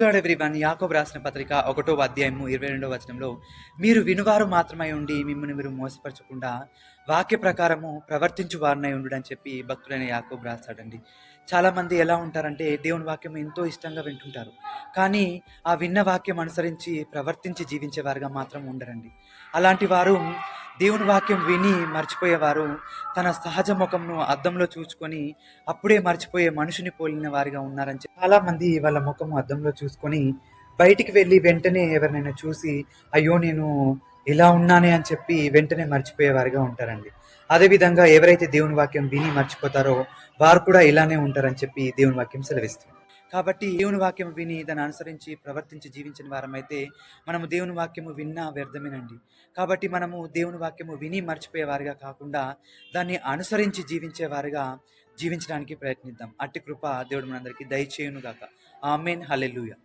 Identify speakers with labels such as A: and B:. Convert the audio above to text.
A: God everyone. యాకోబు రాసిన పత్రిక 1వ అధ్యాయము 22వ వచనంలో, మీరు వినువారు మాత్రమై ఉండి మిమ్మల్ని మీరు మోసపరచకుండా వాక్య ప్రకారము ప్రవర్తించు వారినై ఉండుడని చెప్పి భక్తుడైన యాకోబు రాస్తాడండి. చాలామంది ఎలా ఉంటారంటే దేవుని వాక్యం ఎంతో ఇష్టంగా వింటుంటారు. కానీ ఆ విన్న వాక్యం అనుసరించి ప్రవర్తించి జీవించేవారుగా మాత్రం ఉండరండి. అలాంటి వారు దేవుని వాక్యం విని మర్చిపోయేవారు తన సహజ ముఖంను అద్దంలో చూసుకొని అప్పుడే మర్చిపోయే మనిషిని పోలిన వారిగా ఉన్నారని చాలా మంది వాళ్ళ ముఖం అద్దంలో చూసుకొని బయటికి వెళ్ళి వెంటనే ఎవరినైనా చూసి అయ్యో నేను ఇలా ఉన్నానే అని చెప్పి వెంటనే మర్చిపోయేవారిగా ఉంటారండి. అదేవిధంగా ఎవరైతే దేవుని వాక్యం విని మర్చిపోతారో వారు కూడా ఇలానే ఉంటారని చెప్పి దేవుని వాక్యం సెలవిస్తుంది. కాబట్టి దేవుని వాక్యం విని దాన్ని అనుసరించి ప్రవర్తించి జీవించిన వారమైతే మనము దేవుని వాక్యము విన్నా వ్యర్థమేనండి. కాబట్టి మనము దేవుని వాక్యము విని మర్చిపోయే వారిగా కాకుండా దాన్ని అనుసరించి జీవించేవారుగా జీవించడానికి ప్రయత్నిద్దాం. అట్టి కృప దేవుడు మనందరికీ దయచేయును గాక. ఆమేన్. హల్లెలూయా.